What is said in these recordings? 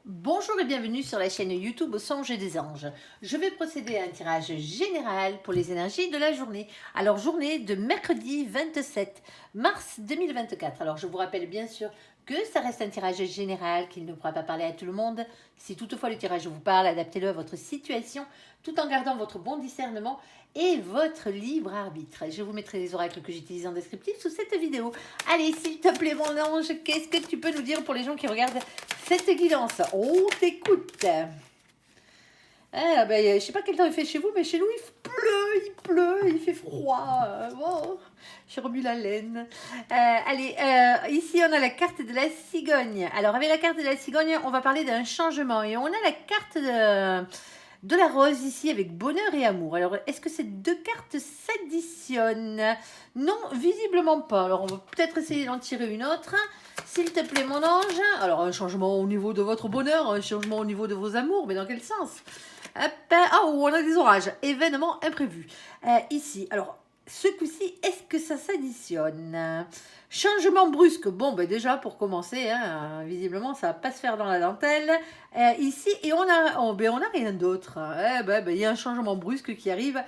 Bonjour et bienvenue sur la chaîne YouTube Au Songe des Anges. Je vais procéder à un tirage général pour les énergies de la journée. Alors, journée de mercredi 27 mars 2024. Alors, je vous rappelle bien sûr que ça reste un tirage général, qu'il ne pourra pas parler à tout le monde. Si toutefois le tirage vous parle, adaptez-le à votre situation, tout en gardant votre bon discernement et votre libre arbitre. Je vous mettrai les oracles que j'utilise en descriptif sous cette vidéo. Allez, s'il te plaît mon ange, qu'est-ce que tu peux nous dire pour les gens qui regardent cette guidance? On t'écoute. Ah, ben, je sais pas quel temps il fait chez vous, mais chez nous il fait froid. Bon, j'ai remis la laine. Allez, ici on a la carte de la cigogne. Alors avec la carte de la cigogne, on va parler d'un changement. Et on a la carte de la rose ici avec bonheur et amour. Alors est-ce que ces deux cartes s'additionnent? Non, visiblement pas. Alors on va peut-être essayer d'en tirer une autre. S'il te plaît mon ange. Alors un changement au niveau de votre bonheur, un changement au niveau de vos amours, mais dans quel sens? Oh, on a des orages, événements imprévus. Ici, alors, ce coup-ci, est-ce que ça s'additionne? Changement brusque, bon, ben déjà, pour commencer, hein, visiblement, ça va pas se faire dans la dentelle. Ici, et on a rien d'autre. Il y a un changement brusque qui arrive.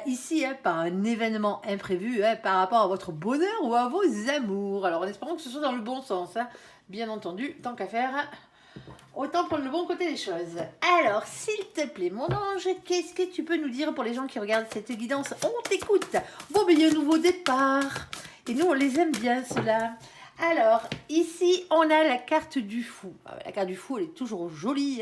Ici, par un événement imprévu, par rapport à votre bonheur ou à vos amours. Alors, en espérant que ce soit dans le bon sens, hein. Bien entendu, tant qu'à faire, autant prendre le bon côté des choses. Alors, s'il te plaît, mon ange, qu'est-ce que tu peux nous dire pour les gens qui regardent cette guidance? On t'écoute. Bon, il y a un nouveau départ. Et nous, on les aime bien, ceux-là. Alors, ici, on a la carte du fou. La carte du fou, elle est toujours jolie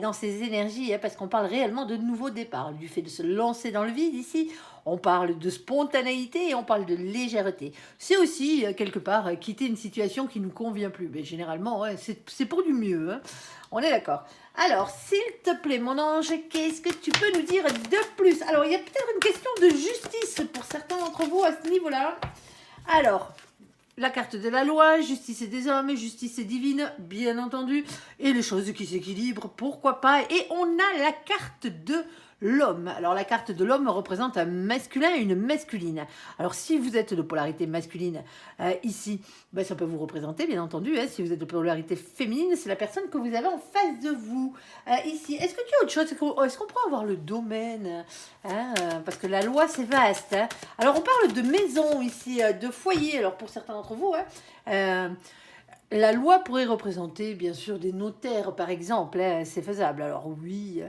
dans ses énergies, parce qu'on parle réellement de nouveau départ. Du fait de se lancer dans le vide, ici, on parle de spontanéité et on parle de légèreté. C'est aussi, quelque part, quitter une situation qui ne nous convient plus. Mais généralement, c'est pour du mieux. Hein. On est d'accord. Alors, s'il te plaît, mon ange, qu'est-ce que tu peux nous dire de plus? Alors, il y a peut-être une question de justice pour certains d'entre vous à ce niveau-là. Alors, la carte de la loi, justice et des hommes, justice et divine, bien entendu, et les choses qui s'équilibrent, pourquoi pas. Et on a la carte de l'homme. Alors la carte de l'homme représente un masculin et une masculine. Alors si vous êtes de polarité masculine ici, ça peut vous représenter bien entendu. Si vous êtes de polarité féminine, c'est la personne que vous avez en face de vous. Ici, est-ce que tu as autre chose? Est-ce qu'on pourrait avoir le domaine? Parce que la loi c'est vaste. Alors on parle de maison ici, de foyer. Alors pour certains d'entre vous, la loi pourrait représenter, bien sûr, des notaires, par exemple. C'est faisable. Alors oui,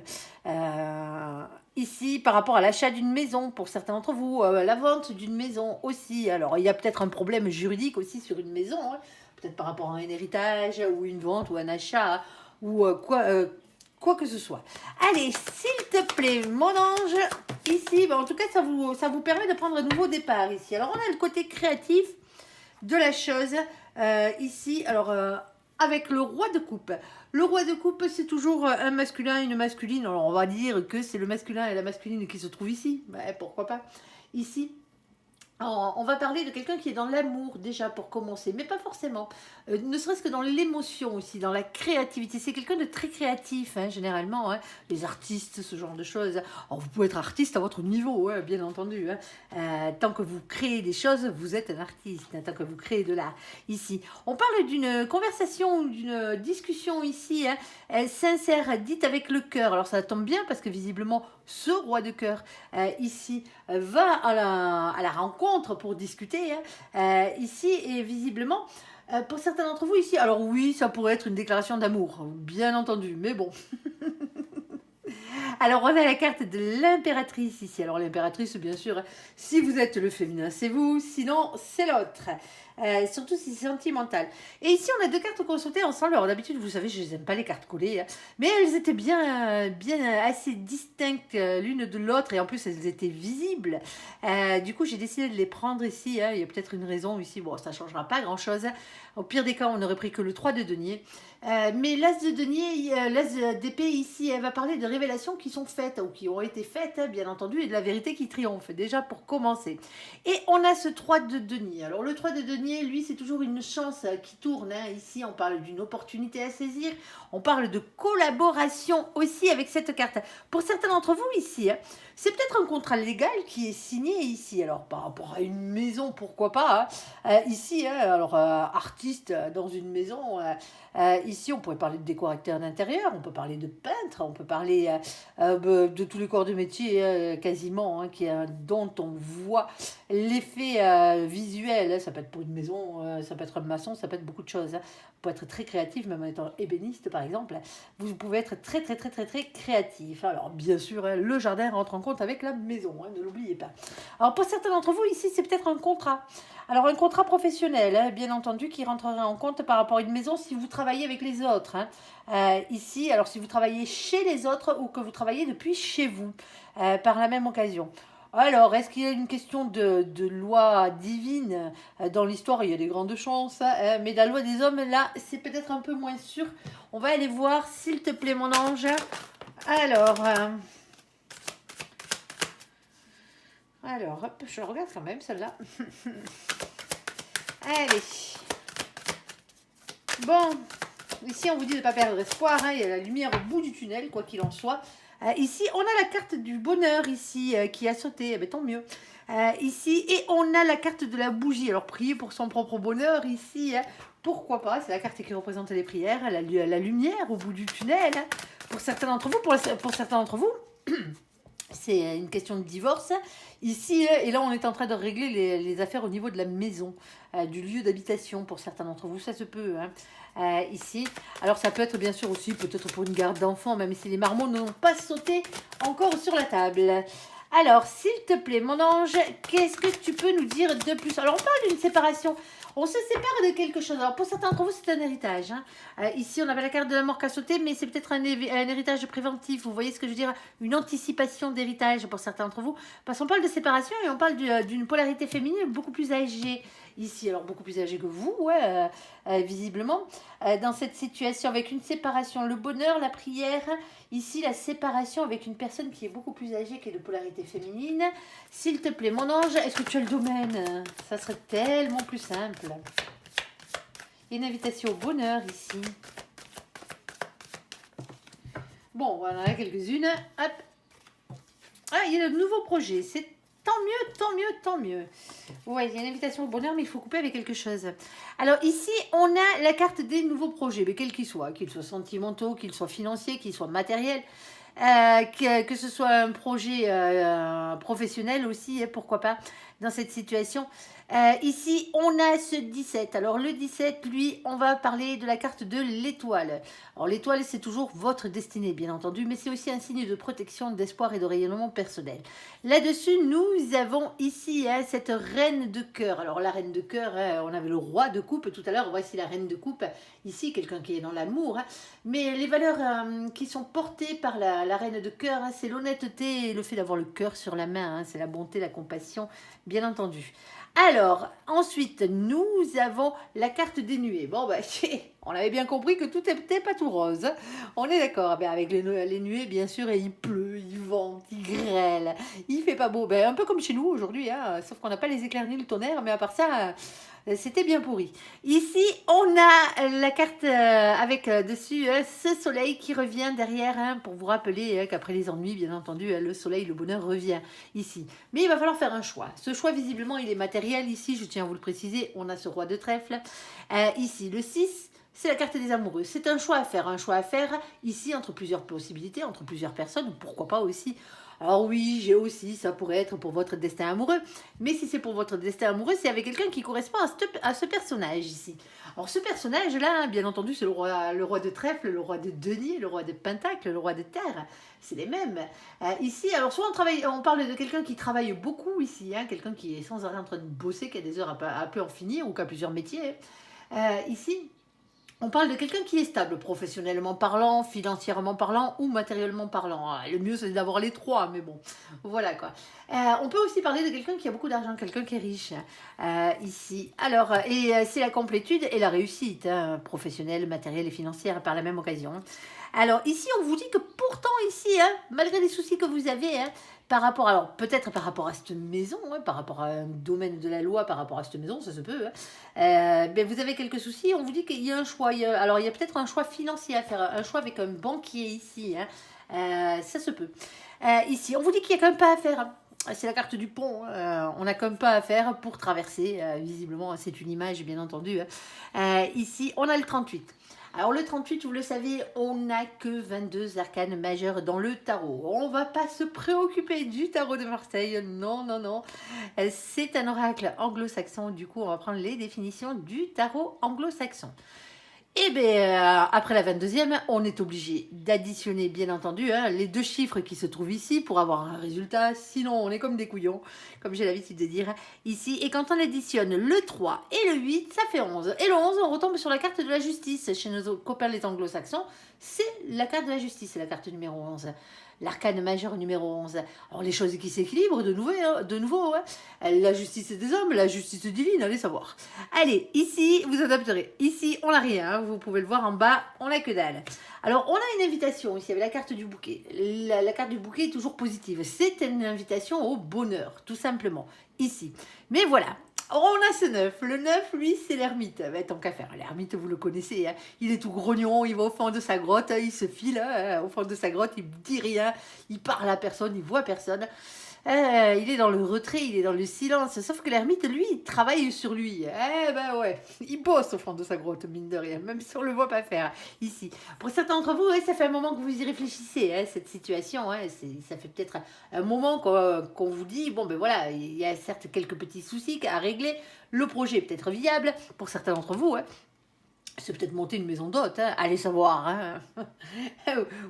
ici, par rapport à l'achat d'une maison, pour certains d'entre vous, la vente d'une maison aussi. Alors il y a peut-être un problème juridique aussi sur une maison, peut-être par rapport à un héritage, ou une vente, ou un achat, ou quoi que ce soit. Allez, s'il te plaît, mon ange, ici, en tout cas, ça vous permet de prendre un nouveau départ ici. Alors on a le côté créatif de la chose ici, alors avec le roi de coupe. Le roi de coupe, c'est toujours un masculin et une masculine. Alors on va dire que c'est le masculin et la masculine qui se trouvent ici. Pourquoi pas ici. On va parler de quelqu'un qui est dans l'amour déjà pour commencer, mais pas forcément. Ne serait-ce que dans l'émotion aussi, dans la créativité. C'est quelqu'un de très créatif, généralement. Les artistes, ce genre de choses. Alors, vous pouvez être artiste à votre niveau, bien entendu. Tant que vous créez des choses, vous êtes un artiste. Tant que vous créez de l'art. Ici, on parle d'une conversation, d'une discussion ici, sincère, dite avec le cœur. Alors ça tombe bien parce que visiblement, ce roi de cœur ici va à la rencontre pour discuter ici et visiblement pour certains d'entre vous ici, alors oui, ça pourrait être une déclaration d'amour, bien entendu, mais bon. Alors, on a la carte de l'impératrice ici. Alors, l'impératrice, bien sûr, si vous êtes le féminin, c'est vous, sinon, c'est l'autre. Surtout si c'est sentimental. Et ici, on a deux cartes consultées ensemble. Alors, d'habitude, vous savez, je les aime pas les cartes collées, mais elles étaient bien assez distinctes l'une de l'autre, et en plus, elles étaient visibles. Du coup, j'ai décidé de les prendre ici. Il y a peut-être une raison ici. Bon, ça changera pas grand-chose. Au pire des cas, on aurait pris que le 3 de denier. Mais l'as de denier, l'as d'épée ici, elle va parler de révélations qui sont faites, ou qui ont été faites, bien entendu, et de la vérité qui triomphe, déjà pour commencer. Et on a ce 3 de denier. Alors le 3 de denier, lui, c'est toujours une chance qui tourne. Ici, on parle d'une opportunité à saisir. On parle de collaboration aussi avec cette carte. Pour certains d'entre vous ici, c'est peut-être un contrat légal qui est signé ici. Alors par rapport à une maison, pourquoi pas. Ici, alors artiste dans une maison, Ici, on pourrait parler de décorateur d'intérieur, on peut parler de peintre, on peut parler de tous les corps de métier quasiment, hein, dont on voit l'effet visuel. Hein. Ça peut être pour une maison, ça peut être un maçon, ça peut être beaucoup de choses. Hein. Vous pouvez être très créatif, même en étant ébéniste par exemple. Vous pouvez être très très très très très créatif. Alors bien sûr, hein, le jardin rentre en compte avec la maison, hein, ne l'oubliez pas. Alors pour certains d'entre vous, ici c'est peut-être un contrat. Alors un contrat professionnel, hein, bien entendu, qui rentrerait en compte par rapport à une maison si vous travaillez avec les autres. Hein. Ici, alors si vous travaillez chez les autres ou que vous travaillez depuis chez vous, par la même occasion. Alors, est-ce qu'il y a une question de loi divine dans l'histoire? Il y a des grandes chances, hein, mais la loi des hommes, là, c'est peut-être un peu moins sûr. On va aller voir, s'il te plaît, mon ange. Alors, hop, je regarde quand même celle-là. Allez. Bon, ici, on vous dit de ne pas perdre espoir. Hein, il y a la lumière au bout du tunnel, quoi qu'il en soit. Ici, on a la carte du bonheur ici qui a sauté, tant mieux. Ici, et on a la carte de la bougie. Alors, prier pour son propre bonheur ici, hein, pourquoi pas? C'est la carte qui représente les prières, la lumière au bout du tunnel. Hein. Pour certains d'entre vous, pour certains d'entre vous, c'est une question de divorce. Ici, et là, on est en train de régler les affaires au niveau de la maison, du lieu d'habitation pour certains d'entre vous. Ça se peut, hein. Ici. Alors, ça peut être bien sûr aussi peut-être pour une garde d'enfants, même si les marmots n'ont pas sauté encore sur la table. Alors, s'il te plaît, mon ange, qu'est-ce que tu peux nous dire de plus? Alors, on parle d'une séparation. On se sépare de quelque chose. Alors, pour certains d'entre vous, c'est un héritage. Hein. Ici, on avait la carte de la mort qui a sauté, mais c'est peut-être un héritage préventif. Vous voyez ce que je veux dire? Une anticipation d'héritage pour certains d'entre vous. Parce qu'on parle de séparation et on parle d'une polarité féminine beaucoup plus âgée. Ici, alors beaucoup plus âgée que vous, ouais, visiblement. Dans cette situation, avec une séparation, le bonheur, la prière. Ici, la séparation avec une personne qui est beaucoup plus âgée, qui est de polarité féminine. S'il te plaît, mon ange, est-ce que tu as le domaine? Ça serait tellement plus simple. Il y a une invitation au bonheur ici. Bon, voilà, quelques-unes. Hop. Ah, il y a de nouveaux projets. C'est tant mieux, tant mieux, tant mieux. Ouais, il y a une invitation au bonheur, mais il faut couper avec quelque chose. Alors ici, on a la carte des nouveaux projets, mais quels qu'ils soient sentimentaux, qu'ils soient financiers, qu'ils soient matériels. Que ce soit un projet professionnel aussi, pourquoi pas, dans cette situation. Ici, on a ce 17. Alors, le 17, lui, on va parler de la carte de l'étoile. Alors, l'étoile, c'est toujours votre destinée, bien entendu, mais c'est aussi un signe de protection, d'espoir et de rayonnement personnel. Là-dessus, nous avons ici cette reine de cœur. Alors, la reine de cœur, on avait le roi de coupe tout à l'heure. Voici la reine de coupe. Ici, quelqu'un qui est dans l'amour. Hein. Mais les valeurs qui sont portées par la reine de cœur, hein, c'est l'honnêteté et le fait d'avoir le cœur sur la main. Hein, c'est la bonté, la compassion, bien entendu. Alors, ensuite, nous avons la carte des nuées. Bon, bah, on avait bien compris que tout n'était pas tout rose. Hein. On est d'accord. Ben, avec les nuées, bien sûr, et il pleut, il vente, il grêle, il fait pas beau. Ben, un peu comme chez nous aujourd'hui, hein, sauf qu'on n'a pas les éclairs ni le tonnerre, mais à part ça... C'était bien pourri. Ici, on a la carte avec dessus ce soleil qui revient derrière hein, pour vous rappeler qu'après les ennuis, bien entendu, le soleil, le bonheur revient ici. Mais il va falloir faire un choix. Ce choix, visiblement, il est matériel. Ici, je tiens à vous le préciser, on a ce roi de trèfle. Ici, le 6. C'est la carte des amoureux. C'est un choix à faire ici entre plusieurs possibilités, entre plusieurs personnes, ou pourquoi pas aussi. Alors oui, j'ai aussi, ça pourrait être pour votre destin amoureux, mais si c'est pour votre destin amoureux, c'est avec quelqu'un qui correspond à ce personnage ici. Alors ce personnage-là, bien entendu, c'est le roi de trèfle, le roi de denier, le roi de pentacle, le roi de terre, c'est les mêmes. Ici, alors soit on parle de quelqu'un qui travaille beaucoup ici, hein, quelqu'un qui est sans arrêt en train de bosser, qui a des heures à peu en finir, ou qui a plusieurs métiers. Ici, on parle de quelqu'un qui est stable, professionnellement parlant, financièrement parlant ou matériellement parlant. Le mieux, c'est d'avoir les trois, mais bon, voilà quoi. On peut aussi parler de quelqu'un qui a beaucoup d'argent, quelqu'un qui est riche, ici. Alors, c'est la complétude et la réussite, hein, professionnelle, matérielle et financière par la même occasion. Alors, ici, on vous dit que pourtant, ici, hein, malgré les soucis que vous avez, hein, par rapport, alors peut-être par rapport à cette maison, hein, par rapport à un domaine de la loi, par rapport à cette maison, ça se peut, hein, ben vous avez quelques soucis, on vous dit qu'il y a un choix, alors il y a peut-être un choix financier à faire, un choix avec un banquier ici, hein, ça se peut. Ici, on vous dit qu'il y a qu'un pas à faire, hein. C'est la carte du pont, on n'a qu'un pas à faire pour traverser, visiblement c'est une image bien entendu. Ici, on a le 38. Alors le 38, vous le savez, on n'a que 22 arcanes majeures dans le tarot. On va pas se préoccuper du tarot de Marseille, non, non, non. C'est un oracle anglo-saxon, du coup on va prendre les définitions du tarot anglo-saxon. Et bien, après la 22e, on est obligé d'additionner, bien entendu, hein, les deux chiffres qui se trouvent ici pour avoir un résultat. Sinon, on est comme des couillons, comme j'ai l'habitude de dire ici. Et quand on additionne le 3 et le 8, ça fait 11. Et le 11, on retombe sur la carte de la justice. Chez nos copains les anglo-saxons, c'est la carte de la justice, c'est la carte numéro 11. L'arcane majeur numéro 11. Alors, les choses qui s'équilibrent de nouveau. Hein. La justice des hommes, la justice divine, allez savoir. Allez, ici, vous adapterez. Ici, on n'a rien. Hein. Vous pouvez le voir en bas, on n'a que dalle. Alors, on a une invitation ici avec la carte du bouquet. La carte du bouquet est toujours positive. C'est une invitation au bonheur, tout simplement, ici. Mais voilà. On a ce 9. Le 9, lui, c'est l'ermite. Bah, tant qu'à faire. L'ermite, vous le connaissez. Hein. Il est tout grognon, il va au fond de sa grotte, il se file hein, au fond de sa grotte, il ne dit rien, il parle à personne, il voit personne. Il est dans le retrait, il est dans le silence. Sauf que l'ermite, lui, il travaille sur lui. Eh ben ouais, il bosse au fond de sa grotte, mine de rien, même si on le voit pas faire ici. Pour certains d'entre vous, ça fait un moment que vous y réfléchissez, hein, cette situation. Hein, ça fait peut-être un moment qu'on vous dit, bon ben voilà, il y a certes quelques petits soucis à régler. Le projet est peut-être viable pour certains d'entre vous. Hein. C'est peut-être monter une maison d'hôte, hein, allez savoir. Hein.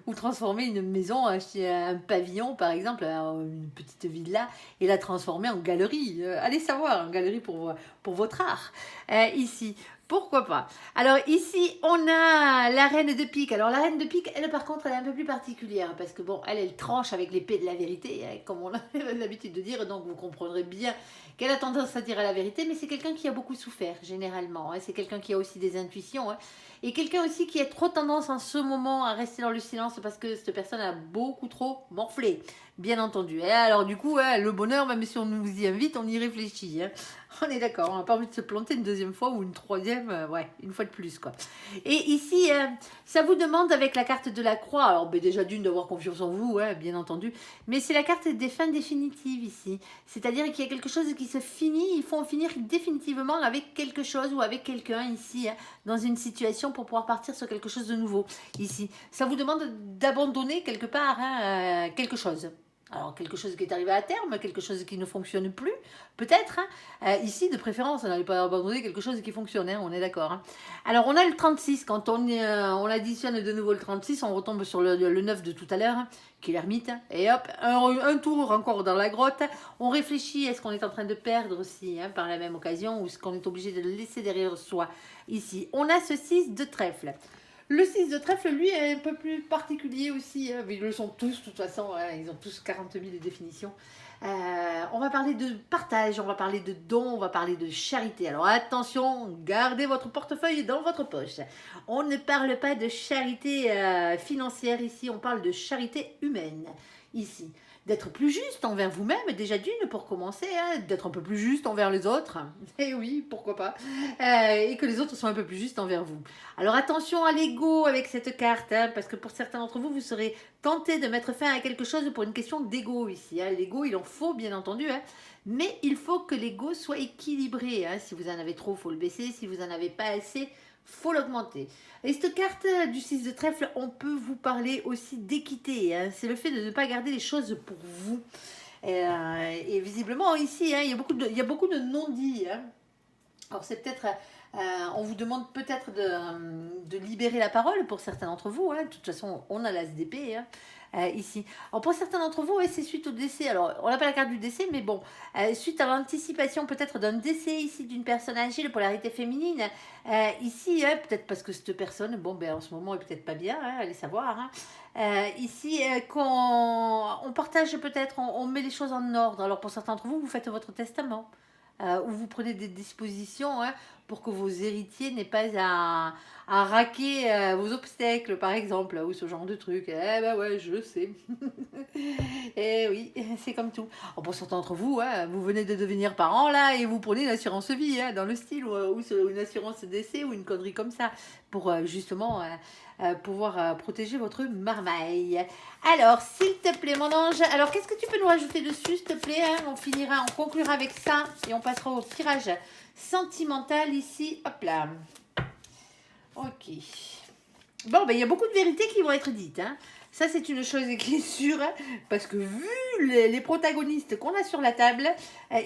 Ou transformer une maison, acheter un pavillon par exemple, une petite villa, et la transformer en galerie. Allez savoir, en galerie pour votre art. Ici, pourquoi pas. Alors ici, on a la reine de pique. Alors la reine de pique, elle par contre, elle est un peu plus particulière, parce que bon, elle tranche avec l'épée de la vérité, hein, comme on a l'habitude de dire, donc vous comprendrez bien qu'elle a tendance à dire la vérité, mais c'est quelqu'un qui a beaucoup souffert, généralement. Hein. C'est quelqu'un qui a aussi des intuitions. Hein. Et quelqu'un aussi qui a trop tendance en ce moment à rester dans le silence parce que cette personne a beaucoup trop morflé, bien entendu. Et alors du coup, hein, le bonheur, même si on nous y invite, on y réfléchit. Hein. On est d'accord, on n'a pas envie de se planter une deuxième fois ou une troisième, ouais, une fois de plus, quoi. Et ici, ça vous demande avec la carte de la croix, alors ben, déjà d'une d'avoir confiance en vous, hein, bien entendu, mais c'est la carte des fins définitives ici. C'est-à-dire qu'il y a quelque chose qui se finit, il faut en finir définitivement avec quelque chose ou avec quelqu'un ici, hein, dans une situation pour pouvoir partir sur quelque chose de nouveau ici. Ça vous demande d'abandonner quelque part hein, quelque chose. Alors, quelque chose qui est arrivé à terme, quelque chose qui ne fonctionne plus, peut-être. Hein. Ici, de préférence, on n'allait pas abandonner quelque chose qui fonctionne, hein, on est d'accord. Hein. Alors, on a le 36. Quand on additionne de nouveau le 36, on retombe sur le 9 de tout à l'heure, hein, qui est l'ermite. Et hop, un tour encore dans la grotte. On réfléchit, est-ce qu'on est en train de perdre aussi, hein, par la même occasion, ou est-ce qu'on est obligé de le laisser derrière soi. Ici, on a ce 6 de trèfle. Le 6 de trèfle, lui, est un peu plus particulier aussi. Hein. Ils le sont tous, de toute façon. Hein. Ils ont tous 40 000 définitions. On va parler de partage, on va parler de don, on va parler de charité. Alors attention, gardez votre portefeuille dans votre poche. On ne parle pas de charité financière ici, on parle de charité humaine ici. D'être plus juste envers vous-même, déjà d'une pour commencer, hein, d'être un peu plus juste envers les autres, et oui, pourquoi pas, et que les autres soient un peu plus justes envers vous. Alors attention à l'ego avec cette carte, hein, parce que pour certains d'entre vous, vous serez tentés de mettre fin à quelque chose pour une question d'ego ici. Hein. L'ego, il en faut bien entendu, hein, mais il faut que l'ego soit équilibré. Hein. Si vous en avez trop, il faut le baisser, si vous en avez pas assez, faut l'augmenter. Et cette carte du 6 de trèfle, on peut vous parler aussi d'équité. Hein. C'est le fait de ne pas garder les choses pour vous. Et visiblement, ici, hein, il y a beaucoup de non-dits. Hein. Alors, c'est peut-être... on vous demande peut-être de libérer la parole pour certains d'entre vous. Hein. De toute façon, on a la SDP. Hein. Ici. Alors pour certains d'entre vous, c'est suite au décès. Alors on n'a pas la carte du décès, mais bon, suite à l'anticipation peut-être d'un décès ici d'une personne âgée, de polarité féminine. Ici, hein, peut-être parce que cette personne, bon, ben en ce moment, elle est peut-être pas bien, hein, allez savoir. Hein. Ici, on partage peut-être, on met les choses en ordre. Alors pour certains d'entre vous, vous faites votre testament. Où vous prenez des dispositions hein, pour que vos héritiers n'aient pas à raquer vos obstacles, par exemple, ou ce genre de truc. Eh ben ouais, je sais. Et oui, c'est comme tout. Alors, pour certains d'entre vous, hein, vous venez de devenir parents là et vous prenez une assurance vie hein, dans le style ou une assurance décès ou une connerie comme ça pour justement pouvoir protéger votre marmaille. Alors, s'il te plaît, mon ange, alors qu'est-ce que tu peux nous rajouter dessus, s'il te plaît hein. On conclura avec ça et on passera au tirage sentimental ici. Hop là. Ok. Bon, ben, il y a beaucoup de vérités qui vont être dites. Hein. Ça, c'est une chose qui est sûre, hein, parce que vu les protagonistes qu'on a sur la table,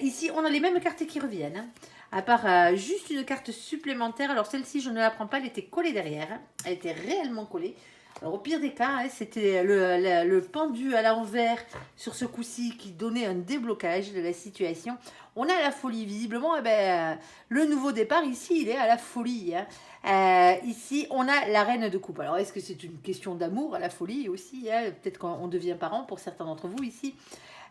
ici, on a les mêmes cartes qui reviennent. Hein. À part juste une carte supplémentaire. Alors, celle-ci, je ne la prends pas, elle était collée derrière. Hein. Elle était réellement collée. Alors, au pire des cas, hein, c'était le pendu à l'envers sur ce coup-ci qui donnait un déblocage de la situation. On a la folie, visiblement. Eh ben, le nouveau départ, ici, il est à la folie. Hein. Ici, on a la reine de coupe. Alors, est-ce que c'est une question d'amour à la folie aussi hein. Peut-être qu'on devient parent pour certains d'entre vous ici.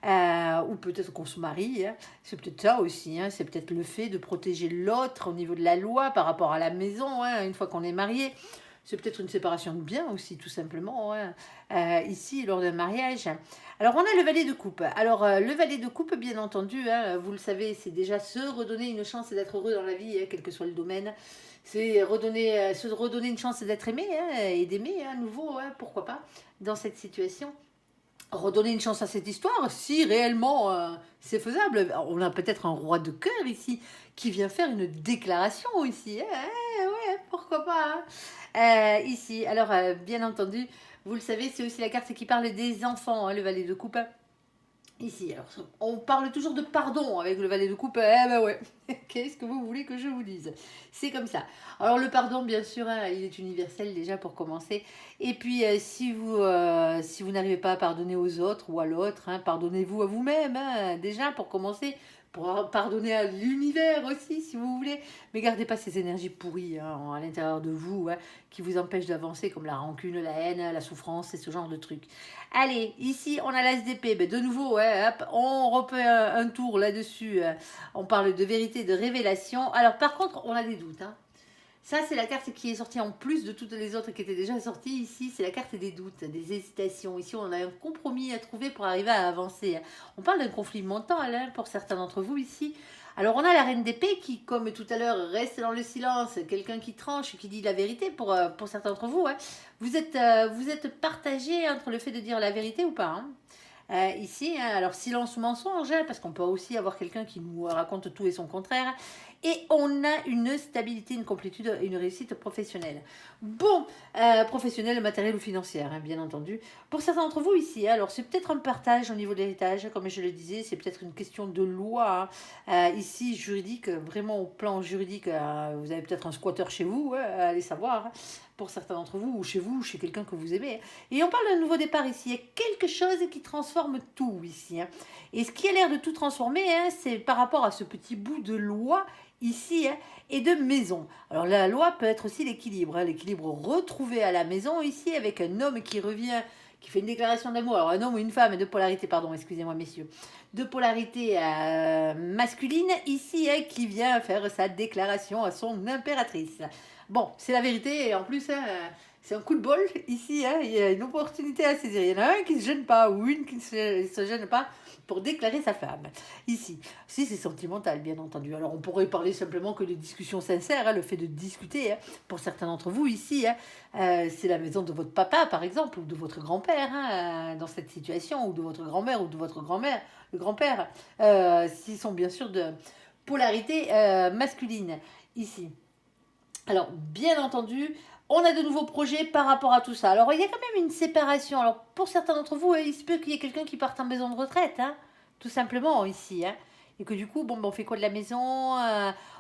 Ou peut-être qu'on se marie. Hein. C'est peut-être ça aussi. Hein. C'est peut-être le fait de protéger l'autre au niveau de la loi par rapport à la maison, hein, une fois qu'on est marié. C'est peut-être une séparation de biens aussi, tout simplement, hein. Ici, lors d'un mariage. Alors, on a le valet de coupe. Alors, le valet de coupe, bien entendu, hein, vous le savez, c'est déjà se redonner une chance d'être heureux dans la vie, hein, quel que soit le domaine. C'est se redonner une chance d'être aimé hein, et d'aimer à nouveau, hein, pourquoi pas, dans cette situation. Redonner une chance à cette histoire, si réellement c'est faisable. On a peut-être un roi de cœur ici qui vient faire une déclaration ici. Ouais, pourquoi pas. Hein. Ici, alors bien entendu, vous le savez, c'est aussi la carte qui parle des enfants, hein, le valet de coupe. Ici, alors, on parle toujours de pardon avec le valet de coupe. Eh ben ouais, qu'est-ce que vous voulez que je vous dise? C'est comme ça. Alors le pardon, bien sûr, hein, il est universel déjà pour commencer. Et puis, si vous n'arrivez pas à pardonner aux autres ou à l'autre, hein, pardonnez-vous à vous-même, hein, déjà pour commencer. Pour pardonner à l'univers aussi, si vous voulez. Mais gardez pas ces énergies pourries hein, à l'intérieur de vous, hein, qui vous empêchent d'avancer, comme la rancune, la haine, la souffrance et ce genre de trucs. Allez, ici, on a l'ASDP. Ben, de nouveau, ouais, hop, on refait un tour là-dessus. On parle de vérité, de révélation. Alors, par contre, on a des doutes. Hein. Ça, c'est la carte qui est sortie en plus de toutes les autres qui étaient déjà sorties. Ici, c'est la carte des doutes, des hésitations. Ici, on a un compromis à trouver pour arriver à avancer. On parle d'un conflit mental hein, pour certains d'entre vous ici. Alors, on a la reine d'épée qui, comme tout à l'heure, reste dans le silence. Quelqu'un qui tranche, qui dit la vérité pour certains d'entre vous. Hein. Vous êtes partagé entre le fait de dire la vérité ou pas. Hein. Ici, hein, alors silence ou mensonge, hein, parce qu'on peut aussi avoir quelqu'un qui nous raconte tout et son contraire. Et on a une stabilité, une complétude, une réussite professionnelle. Bon, professionnelle, matérielle ou financière, hein, bien entendu. Pour certains d'entre vous ici, alors c'est peut-être un partage au niveau de l'héritage, comme je le disais, c'est peut-être une question de loi. Hein. Ici, juridique, vraiment au plan juridique, vous avez peut-être un squatter chez vous, hein, allez savoir. Hein, pour certains d'entre vous, ou chez quelqu'un que vous aimez. Et on parle d'un nouveau départ ici. Il y a quelque chose qui transforme tout ici. Hein. Et ce qui a l'air de tout transformer, hein, c'est par rapport à ce petit bout de loi ici hein, et de maison. Alors la loi peut être aussi l'équilibre. Hein, l'équilibre retrouvé à la maison ici avec un homme qui revient qui fait une déclaration d'amour, alors un homme ou une femme, de polarité, pardon, excusez-moi messieurs, de polarité masculine, ici, hein, qui vient faire sa déclaration à son impératrice. Bon, c'est la vérité, et en plus, hein, c'est un coup de bol, ici, hein, il y a une opportunité à saisir. Il y en a un qui ne se gêne pas, ou une qui ne se gêne pas pour déclarer sa femme, ici. Si c'est sentimental, bien entendu. Alors, on pourrait parler simplement que de discussions sincères, hein, le fait de discuter, hein, pour certains d'entre vous, ici, hein, c'est la maison de votre papa, par exemple, ou de votre grand-père, hein, dans cette situation, ou de votre grand-mère, ou de votre grand-mère, le grand-père, s'ils sont bien sûr de polarité masculine, ici. Alors, bien entendu, on a de nouveaux projets par rapport à tout ça. Alors, il y a quand même une séparation. Alors, pour certains d'entre vous, il se peut qu'il y ait quelqu'un qui parte en maison de retraite, hein, tout simplement, ici. Hein, et que du coup, bon, ben, on fait quoi de la maison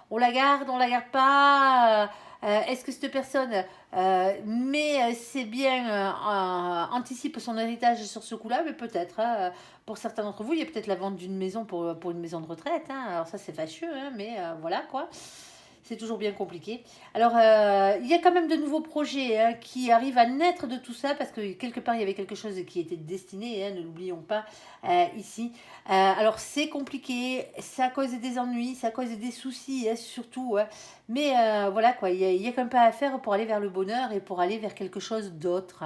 on la garde pas est-ce que cette personne mais c'est bien anticipe son héritage sur ce coup-là, mais peut-être. Hein, pour certains d'entre vous, il y a peut-être la vente d'une maison pour une maison de retraite. Hein, alors ça, c'est fâcheux, hein, mais voilà quoi. C'est toujours bien compliqué. Alors, il y a quand même de nouveaux projets hein, qui arrivent à naître de tout ça, parce que quelque part, il y avait quelque chose qui était destiné, hein, ne l'oublions pas, ici. Alors, c'est compliqué, ça cause des ennuis, ça cause des soucis, hein, surtout. Hein. Mais voilà, quoi, il y a quand même pas à faire pour aller vers le bonheur et pour aller vers quelque chose d'autre.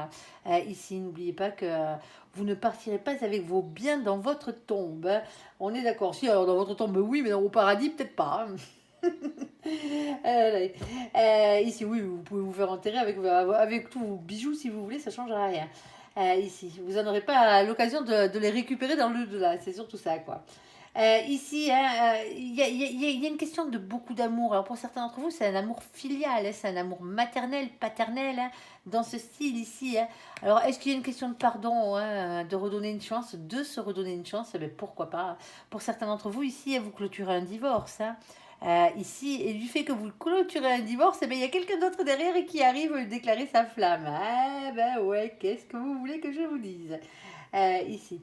Ici, n'oubliez pas que vous ne partirez pas avec vos biens dans votre tombe. Hein. On est d'accord. Si, alors dans votre tombe, oui, mais dans vos paradis, peut-être pas. Hein. Ici, oui, vous pouvez vous faire enterrer avec tous vos bijoux si vous voulez, ça ne changera rien. Ici, vous n'en aurez pas l'occasion de les récupérer dans le delà, c'est surtout ça, quoi. Ici, hein, il y a une question de beaucoup d'amour. Alors pour certains d'entre vous, c'est un amour filial, hein, c'est un amour maternel, paternel, hein, dans ce style ici. Hein. Alors est-ce qu'il y a une question de pardon, hein, de redonner une chance, de se redonner une chance? Eh bien, pourquoi pas? Pour certains d'entre vous ici, vous clôturez un divorce. Hein. Ici, et du fait que vous clôturez un divorce, eh bien, il y a quelqu'un d'autre derrière qui arrive déclarer sa flamme. Ah ben ouais, qu'est-ce que vous voulez que je vous dise? Ici.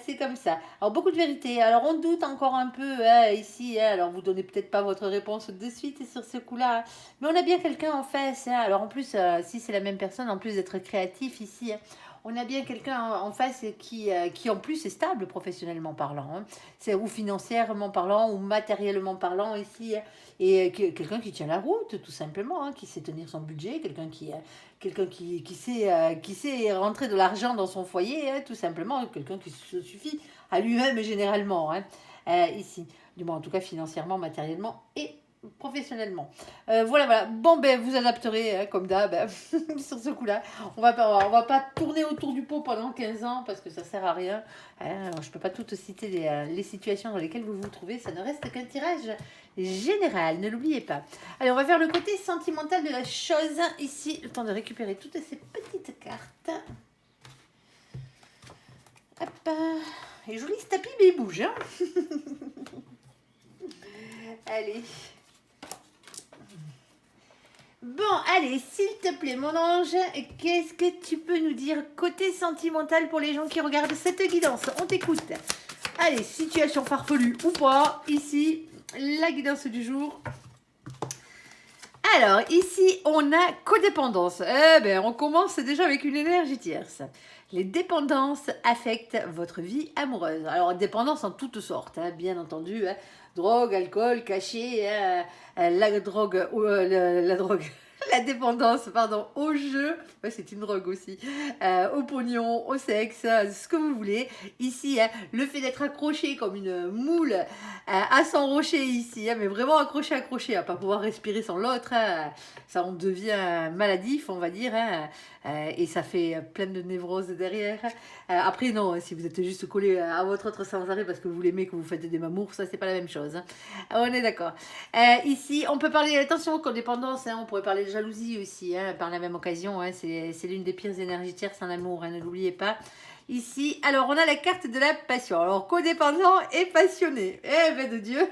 C'est comme ça. Alors, beaucoup de vérité. Alors, on doute encore un peu ici. Hein. Alors, vous donnez peut-être pas votre réponse de suite sur ce coup-là. Hein. Mais on a bien quelqu'un en face. Hein. Alors, en plus, si c'est la même personne, en plus d'être créatif ici, hein, on a bien quelqu'un en face qui en plus est stable professionnellement parlant. Hein. C'est ou financièrement parlant ou matériellement parlant ici. Hein. Et quelqu'un qui tient la route, tout simplement, hein, qui sait tenir son budget, quelqu'un qui sait rentrer de l'argent dans son foyer, hein, tout simplement, quelqu'un qui se suffit à lui-même généralement, hein, ici, du moins en tout cas financièrement, matériellement et professionnellement. Voilà, voilà. Bon, ben vous adapterez, hein, comme d'hab, hein, sur ce coup-là. On va pas tourner autour du pot pendant 15 ans parce que ça sert à rien. Hein. Je peux pas toutes citer les situations dans lesquelles vous vous trouvez. Ça ne reste qu'un tirage général, ne l'oubliez pas. Allez, on va faire le côté sentimental de la chose. Ici, le temps de récupérer toutes ces petites cartes. Hop. Et joli ce tapis, mais il bouge. Hein. Allez. Bon, allez, s'il te plaît, mon ange, qu'est-ce que tu peux nous dire côté sentimental pour les gens qui regardent cette guidance? On t'écoute. Allez, situation farfelue ou pas, ici, la guidance du jour. Alors, ici, on a codépendance. Eh bien, on commence déjà avec une énergie tierce. Les dépendances affectent votre vie amoureuse. Alors, dépendance en toutes sortes, hein, bien entendu. Hein. Drogue, alcool, cachet, la drogue, la drogue. La dépendance, pardon, au jeu, ouais, c'est une drogue aussi, au pognon, au sexe, ce que vous voulez. Ici, hein, le fait d'être accroché comme une moule à son rocher ici, hein, mais vraiment accroché, à pas pouvoir respirer sans l'autre, hein, ça on devient maladif, on va dire, hein, et ça fait plein de névroses derrière. Après, non, si vous êtes juste collé à votre autre sans arrêt parce que vous l'aimez, que vous faites des mamours, ça c'est pas la même chose. Hein. On est d'accord. Ici, on peut parler, attention, codépendance, hein, on pourrait parler de jalousie aussi, hein, par la même occasion, hein, c'est l'une des pires énergies tierces en amour, hein, ne l'oubliez pas. Ici, alors on a la carte de la passion, alors codépendant et passionné, eh ben de Dieu.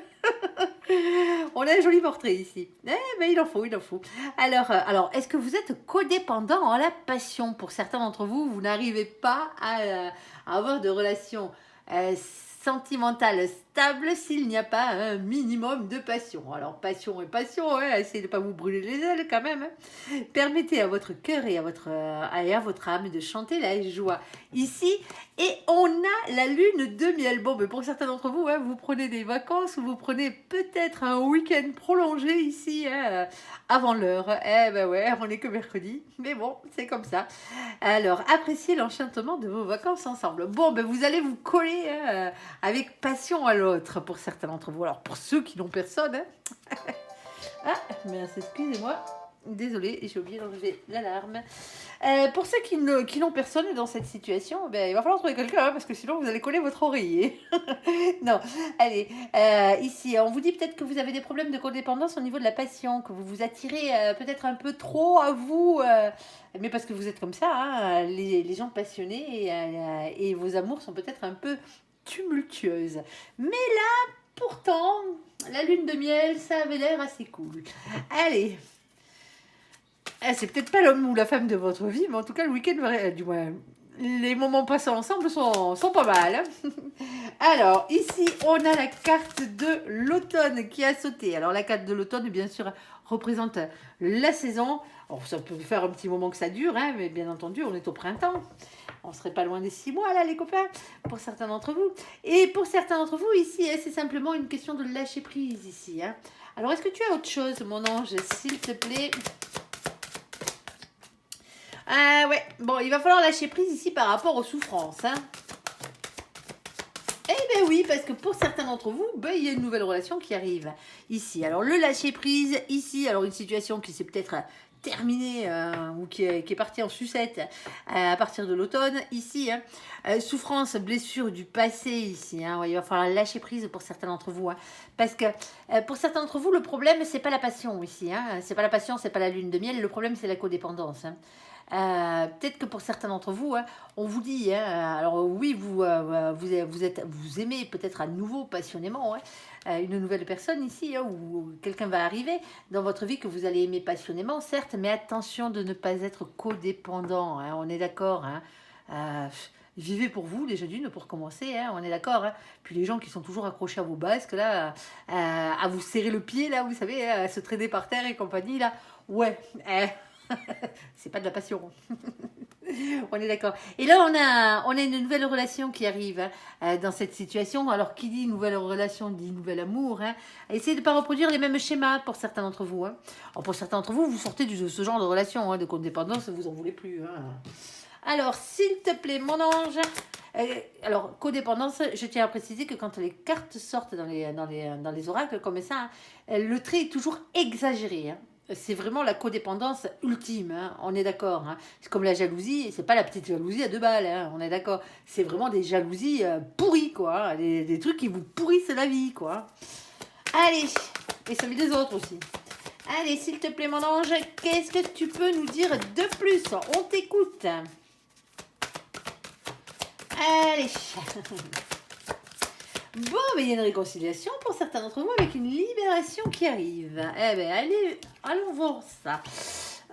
On a un joli portrait ici. Eh ben il en faut. Alors est-ce que vous êtes codépendant en la passion? Pour certains d'entre vous, vous n'arrivez pas à avoir de relations sentimentale stable s'il n'y a pas un minimum de passion. Alors passion et passion, hein, essayez de ne pas vous brûler les ailes quand même. Hein. Permettez à votre cœur et à votre âme de chanter la joie ici. Et on a la lune de miel. Bon, mais pour certains d'entre vous, hein, vous prenez des vacances ou vous prenez peut-être un week-end prolongé ici hein, avant l'heure. Eh ben ouais, on n'est que mercredi. Mais bon, c'est comme ça. Alors, appréciez l'enchantement de vos vacances ensemble. Bon, ben vous allez vous coller hein, avec passion à l'autre pour certains d'entre vous. Alors, pour ceux qui n'ont personne, hein. Ah, mince, excusez-moi. Désolée, j'ai oublié d'enlever l'alarme. Pour ceux qui n'ont personne dans cette situation, ben, il va falloir trouver quelqu'un, hein, parce que sinon vous allez coller votre oreiller. Non, allez, ici, on vous dit peut-être que vous avez des problèmes de codépendance au niveau de la passion, que vous vous attirez peut-être un peu trop à vous, mais parce que vous êtes comme ça, hein, les gens passionnés, et vos amours sont peut-être un peu tumultueuses. Mais là, pourtant, la lune de miel, ça avait l'air assez cool. Allez. C'est peut-être pas l'homme ou la femme de votre vie, mais en tout cas, le week-end, du moins, les moments passés ensemble sont pas mal. Hein. Alors, ici, on a la carte de l'automne qui a sauté. Alors, la carte de l'automne, bien sûr, représente la saison. Alors, ça peut faire un petit moment que ça dure, hein, mais bien entendu, on est au printemps. On serait pas loin des 6 mois, là, les copains, pour certains d'entre vous. Et pour certains d'entre vous, ici, c'est simplement une question de lâcher prise, ici. Hein. Alors, est-ce que tu as autre chose, mon ange, s'il te plaît ? Ouais, bon, il va falloir lâcher prise ici par rapport aux souffrances. Hein. Eh bien oui, parce que pour certains d'entre vous, ben, il y a une nouvelle relation qui arrive ici. Alors le lâcher prise ici, alors une situation qui s'est peut-être terminé ou qui est parti en sucette à partir de l'automne. Ici, souffrance, blessure du passé ici. Hein, ouais, il va falloir lâcher prise pour certains d'entre vous. Hein, parce que pour certains d'entre vous, le problème, c'est pas la passion ici. Hein, c'est pas la passion, c'est pas la lune de miel. Le problème, c'est la codépendance. Hein. Peut-être que pour certains d'entre vous, hein, on vous dit, hein, alors oui, vous aimez peut-être à nouveau passionnément une nouvelle personne ici, hein, ou quelqu'un va arriver dans votre vie que vous allez aimer passionnément, certes, mais attention de ne pas être codépendant, hein, on est d'accord. Hein, vivez pour vous, déjà d'une, pour commencer, hein, on est d'accord. Hein. Puis les gens qui sont toujours accrochés à vos basques, là, à vous serrer le pied, là, vous savez, à se traîner par terre et compagnie, là, ouais, c'est pas de la passion. On est d'accord. Et là, on a une nouvelle relation qui arrive hein, dans cette situation. Alors, qui dit nouvelle relation dit nouvel amour. Hein. Essayez de ne pas reproduire les mêmes schémas pour certains d'entre vous. Hein. Alors, pour certains d'entre vous, vous sortez de ce genre de relation, hein, de codépendance, vous en voulez plus. Hein. Alors, s'il te plaît, mon ange. Alors, codépendance, je tiens à préciser que quand les cartes sortent dans les oracles comme ça, hein, le trait est toujours exagéré. Hein. C'est vraiment la codépendance ultime, hein, on est d'accord. Hein. C'est comme la jalousie, et c'est pas la petite jalousie à 2 balles, hein, on est d'accord. C'est vraiment des jalousies pourries, quoi. Hein, des trucs qui vous pourrissent la vie, quoi. Allez, et celui des autres aussi. Allez, s'il te plaît, mon ange, qu'est-ce que tu peux nous dire de plus? On t'écoute. Allez. Bon, mais il y a une réconciliation pour certains d'entre vous avec une libération qui arrive. Eh bien, allez, allons voir ça.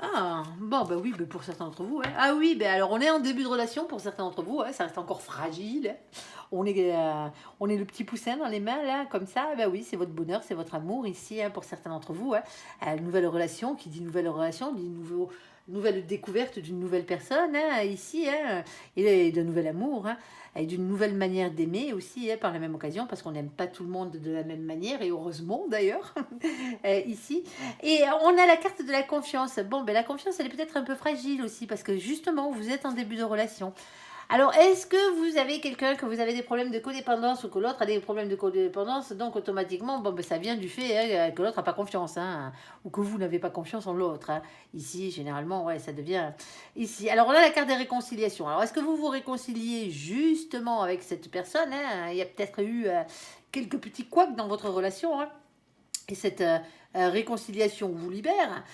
Ah, bon, ben oui, ben pour certains d'entre vous. Hein. Ah oui, ben alors on est en début de relation pour certains d'entre vous. Hein, ça reste encore fragile. On est le petit poussin dans les mains, là, comme ça. Ben oui, c'est votre bonheur, c'est votre amour ici, hein, pour certains d'entre vous. Hein. Nouvelle relation, qui dit nouvelle relation, dit nouvelle découverte d'une nouvelle personne, hein, ici, hein, et d'un nouvel amour. Hein et d'une nouvelle manière d'aimer aussi, hein, par la même occasion, parce qu'on n'aime pas tout le monde de la même manière, et heureusement d'ailleurs, ici. Et on a la carte de la confiance. Bon, ben la confiance, elle est peut-être un peu fragile aussi, parce que justement, vous êtes en début de relation. Alors, est-ce que vous avez quelqu'un, que vous avez des problèmes de codépendance ou que l'autre a des problèmes de codépendance, donc automatiquement, bon, ben, ça vient du fait hein, que l'autre n'a pas confiance, hein, ou que vous n'avez pas confiance en l'autre. Hein. Ici, généralement, ouais, ça devient ici. Alors là, la carte des réconciliations. Alors, est-ce que vous vous réconciliez justement avec cette personne hein. Il y a peut-être eu quelques petits couacs dans votre relation, hein, et cette réconciliation vous libère.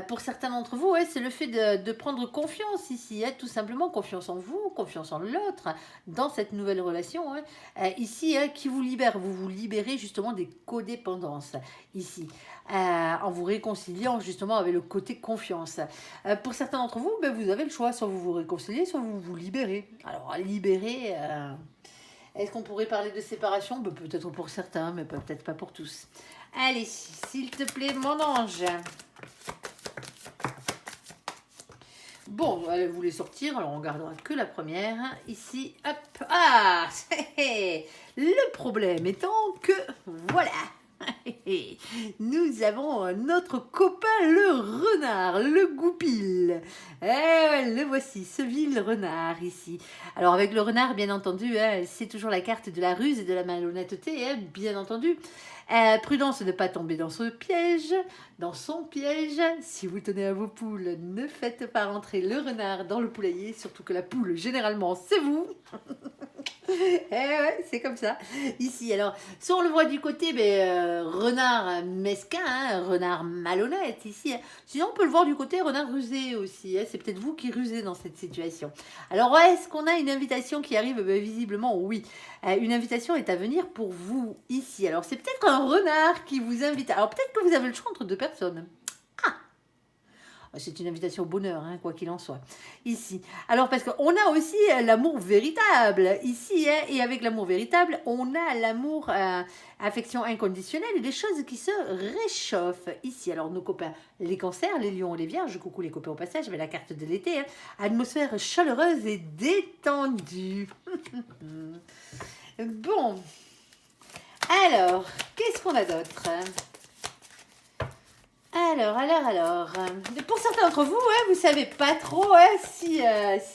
Pour certains d'entre vous, ouais, c'est le fait de prendre confiance ici, hein, tout simplement confiance en vous, confiance en l'autre, dans cette nouvelle relation. Hein, ici, hein, qui vous libère, vous vous libérez justement des codépendances, ici, en vous réconciliant justement avec le côté confiance. Pour certains d'entre vous, ben, vous avez le choix, soit vous vous réconciliez, soit vous vous libérez. Alors, libérer... Est-ce qu'on pourrait parler de séparation? Ben, peut-être pour certains, mais peut-être pas pour tous. Allez, s'il te plaît, mon ange. Bon, elle voulait sortir, alors on gardera que la première. Ici, hop. Ah, le problème étant que, voilà. Nous avons notre copain le renard, le goupil. Le voici, ce vil renard ici. Alors avec le renard, bien entendu, hein, c'est toujours la carte de la ruse et de la malhonnêteté, hein, bien entendu. Prudence de ne pas tomber dans son piège. Si vous tenez à vos poules, ne faites pas rentrer le renard dans le poulailler, surtout que la poule, généralement, c'est vous. Ouais, c'est comme ça. Ici, alors, soit on le voit du côté renard mesquin, hein, renard malhonnête, ici. Hein. Sinon, on peut le voir du côté renard rusé aussi. Hein. C'est peut-être vous qui rusez dans cette situation. Alors, est-ce qu'on a une invitation qui arrive? Visiblement, oui. Une invitation est à venir pour vous ici. Alors, c'est peut-être un renard qui vous invite. Alors, peut-être que vous avez le choix entre 2 personnes. C'est une invitation au bonheur, hein, quoi qu'il en soit. Ici. Alors, parce qu'on a aussi l'amour véritable, ici. Hein, et avec l'amour véritable, on a l'amour, affection inconditionnelle et des choses qui se réchauffent, ici. Alors, nos copains, les cancers, les lions, les vierges, coucou les copains au passage, mais la carte de l'été, hein, atmosphère chaleureuse et détendue. Bon. Alors, qu'est-ce qu'on a d'autre ? Alors, pour certains d'entre vous, ouais, vous savez pas trop ouais, si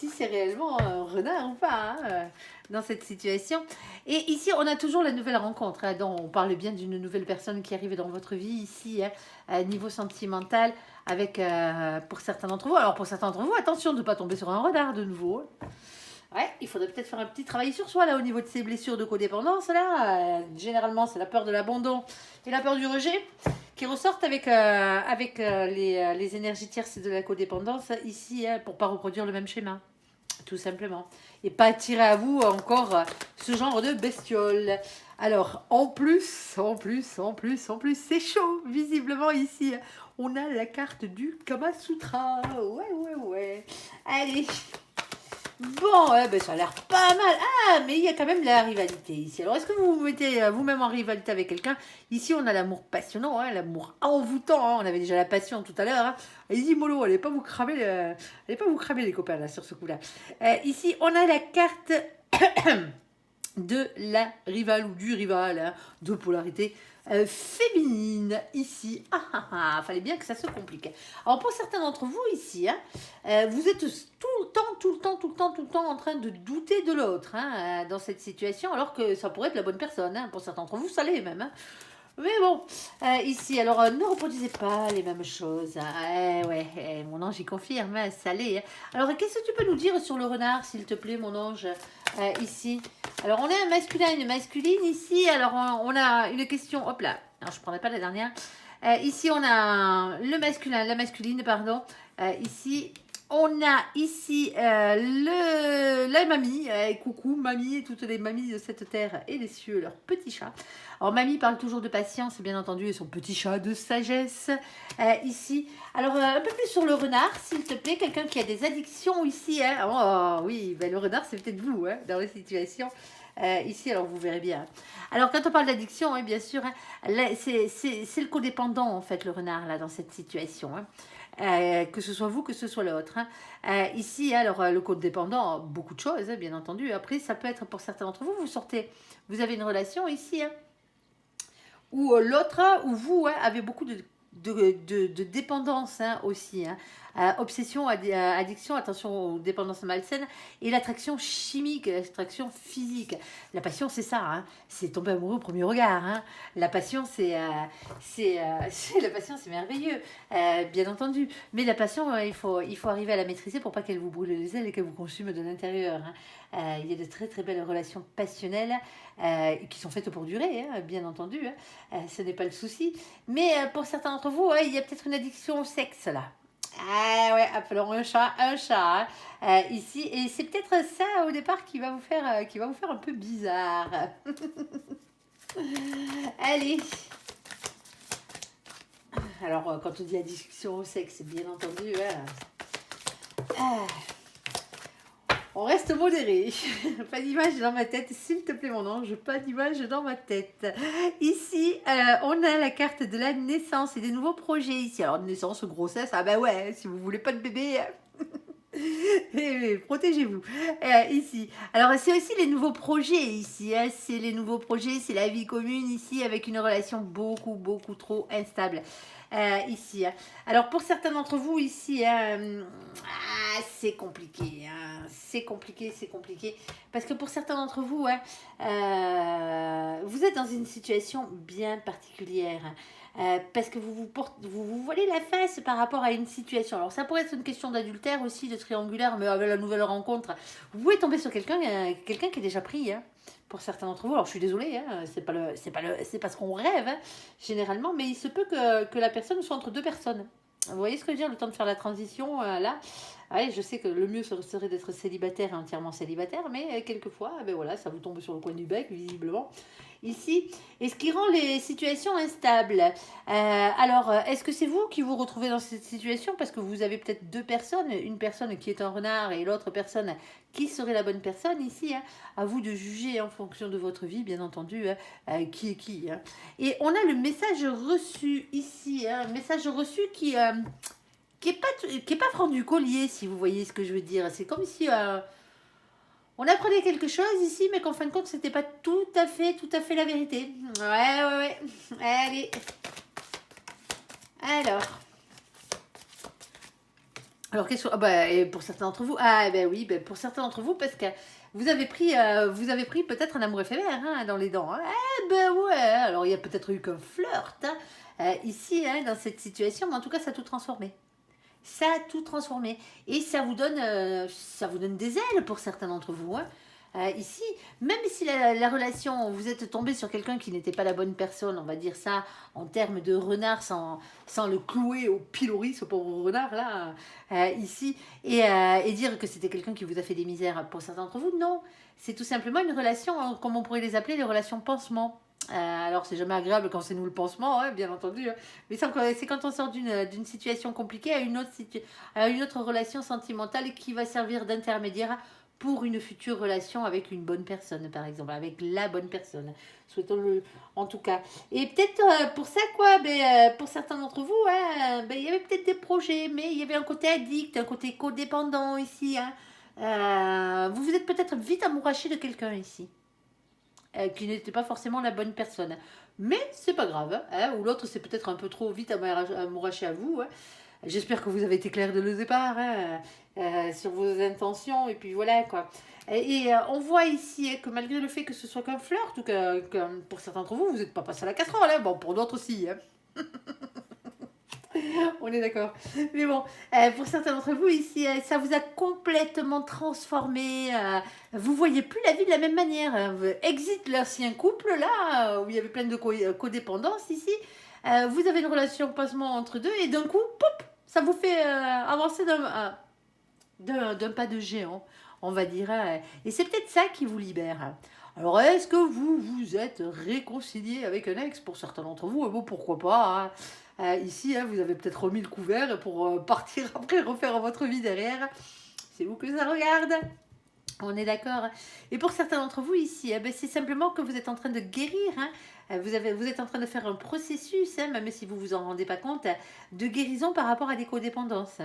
c'est réellement un renard ou pas hein, dans cette situation. Et ici, on a toujours la nouvelle rencontre, hein, dont on parle bien d'une nouvelle personne qui arrive dans votre vie ici, hein, à niveau sentimental. avec, pour certains d'entre vous. Alors pour certains d'entre vous, attention de ne pas tomber sur un renard de nouveau. Ouais, il faudrait peut-être faire un petit travail sur soi là au niveau de ces blessures de codépendance là. Généralement, c'est la peur de l'abandon et la peur du rejet qui ressortent avec, les énergies tierces de la codépendance ici pour pas reproduire le même schéma, tout simplement. Et pas attirer à vous encore ce genre de bestiole. Alors, en plus, c'est chaud, visiblement ici. On a la carte du Kama Sutra. Ouais. Allez. Bon, ben, ça a l'air pas mal. Ah, mais il y a quand même la rivalité ici. Alors, est-ce que vous vous mettez vous-même en rivalité avec quelqu'un? Ici, on a l'amour passionnant, hein, l'amour envoûtant. Hein. On avait déjà la passion tout à l'heure. Hein. Allez-y, mollo, allez pas vous cramer, les copains là sur ce coup-là. Ici, on a la carte de la rivale ou du rival, hein, de polarité féminine ici. Fallait bien que ça se complique. Alors pour certains d'entre vous ici, hein, vous êtes tout le temps en train de douter de l'autre hein, dans cette situation, alors que ça pourrait être la bonne personne. Hein. Pour certains d'entre vous, ça l'est même. Hein. Mais bon, ici, alors ne reproduisez pas les mêmes choses. Hein. Mon ange, il confirme, hein, ça l'est. Hein. Alors, qu'est-ce que tu peux nous dire sur le renard, s'il te plaît, mon ange, ici? Alors, on a un masculin et une masculine ici. Alors, on a une question, hop là. Alors, je ne prendrai pas la dernière. Ici, on a le masculin, la masculine, pardon. Ici, on a ici la mamie, coucou mamie et toutes les mamies de cette terre et des cieux, leurs petits chats. Alors mamie parle toujours de patience, bien entendu, et son petit chat de sagesse ici. Alors un peu plus sur le renard, s'il te plaît, quelqu'un qui a des addictions ici. Hein. Oh oui, ben, le renard c'est peut-être vous hein, dans la situation. Ici, alors vous verrez bien. Alors, quand on parle d'addiction, hein, bien sûr, hein, c'est le codépendant, en fait, le renard, là, dans cette situation. Hein. Que ce soit vous, que ce soit l'autre. Hein. Ici, alors, le codépendant, beaucoup de choses, hein, bien entendu. Après, ça peut être pour certains d'entre vous, vous avez une relation ici, hein, où l'autre, ou vous, hein, avez beaucoup de dépendance hein, aussi. Hein. Obsession, addiction, attention aux dépendances malsaines et l'attraction chimique, l'attraction physique. La passion, c'est ça, hein. C'est tomber amoureux au premier regard. Hein. La passion, la passion, c'est merveilleux, bien entendu. Mais la passion, il faut arriver à la maîtriser pour pas qu'elle vous brûle les ailes et qu'elle vous consume de l'intérieur. Hein. Il y a de très très belles relations passionnelles qui sont faites pour durer, hein, bien entendu. Hein. Ce n'est pas le souci. Mais pour certains d'entre vous, il y a peut-être une addiction au sexe là. Ah ouais, appelons un chat hein, ici. Et c'est peut-être ça au départ qui va vous faire un peu bizarre. Allez. Alors, quand on dit addiction au sexe, bien entendu, on reste modéré. Pas d'image dans ma tête, s'il te plaît mon ange, pas d'image dans ma tête. Ici, on a la carte de la naissance et des nouveaux projets ici. Alors, naissance, grossesse, ah ben ouais, si vous voulez pas de bébé... protégez-vous ici. Alors c'est aussi les nouveaux projets ici. Hein. C'est les nouveaux projets, c'est la vie commune ici avec une relation beaucoup trop instable ici. Hein. Alors pour certains d'entre vous ici, c'est compliqué. Hein. C'est compliqué parce que pour certains d'entre vous, vous êtes dans une situation bien particulière. Parce que vous voilez la face par rapport à une situation. Alors ça pourrait être une question d'adultère aussi, de triangulaire, mais avec la nouvelle rencontre, vous pouvez tomber sur quelqu'un qui est déjà pris. Hein, pour certains d'entre vous, alors je suis désolée, hein, c'est pas ce qu'on rêve hein, généralement, mais il se peut que la personne soit entre deux personnes. Vous voyez ce que je veux dire, le temps de faire la transition là. Ouais, je sais que le mieux serait d'être célibataire et entièrement célibataire, mais quelquefois, ben voilà, ça vous tombe sur le coin du bec, visiblement, ici. Et ce qui rend les situations instables. Alors, est-ce que c'est vous qui vous retrouvez dans cette situation parce que vous avez peut-être deux personnes, une personne qui est un renard et l'autre personne qui serait la bonne personne ici, hein, à vous de juger en fonction de votre vie, bien entendu, hein, qui est qui. Hein. Et on a le message reçu ici, hein, message reçu qui est pas franc du collier, si vous voyez ce que je veux dire. C'est comme si on apprenait quelque chose ici, mais qu'en fin de compte, c'était pas tout à fait la vérité. Ouais. Allez. Alors. Alors, qu'est-ce que... ah bah, et pour certains d'entre vous, ben oui, ben pour certains d'entre vous, parce que vous avez pris peut-être un amour éphémère hein, dans les dents. Hein. Eh ben ouais, alors il y a peut-être eu qu'un flirt hein, ici, hein, dans cette situation, mais en tout cas, ça a tout transformé. Ça a tout transformé. Et ça vous donne des ailes pour certains d'entre vous. Hein. Ici, même si la relation, vous êtes tombé sur quelqu'un qui n'était pas la bonne personne, on va dire ça en termes de renard sans le clouer au pilori, ce pauvre renard là, ici, et dire que c'était quelqu'un qui vous a fait des misères pour certains d'entre vous, non. C'est tout simplement une relation, hein, comme on pourrait les appeler, les relations pansement. Alors, c'est jamais agréable quand c'est nous le pansement, hein, bien entendu. Hein. Mais c'est quand on sort d'une situation compliquée à une autre relation sentimentale qui va servir d'intermédiaire pour une future relation avec une bonne personne, par exemple, avec la bonne personne. Souhaitons-le, en tout cas. Et peut-être pour ça, quoi, pour certains d'entre vous, hein, il y avait peut-être des projets, mais il y avait un côté addict, un côté codépendant ici. Hein. Vous vous êtes peut-être vite amouraché de quelqu'un ici qui n'était pas forcément la bonne personne. Mais c'est pas grave, hein, ou l'autre c'est peut-être un peu trop vite amouraché à vous. Hein. J'espère que vous avez été clair dès le départ hein, sur vos intentions, et puis voilà quoi. On voit ici hein, que malgré le fait que ce soit qu'un flirt, ou que pour certains d'entre vous, vous n'êtes pas passé à la casserole, hein, bon pour d'autres aussi. Hein. On est d'accord. Mais bon, pour certains d'entre vous ici, ça vous a complètement transformé. Vous voyez plus la vie de la même manière. Hein. Exit l'ancien couple, là, où il y avait plein de codépendance ici. Vous avez une relation passement entre deux et d'un coup, pop, ça vous fait avancer d'un pas de géant, on va dire. Hein. Et c'est peut-être ça qui vous libère. Hein. Alors, est-ce que vous vous êtes réconcilié avec un ex pour certains d'entre vous? Bon, pourquoi pas hein. Ici, hein, vous avez peut-être remis le couvert pour partir après refaire votre vie derrière. C'est vous que ça regarde. On est d'accord. Et pour certains d'entre vous ici, c'est simplement que vous êtes en train de guérir. Hein. Vous êtes en train de faire un processus, hein, même si vous ne vous en rendez pas compte, de guérison par rapport à des codépendances.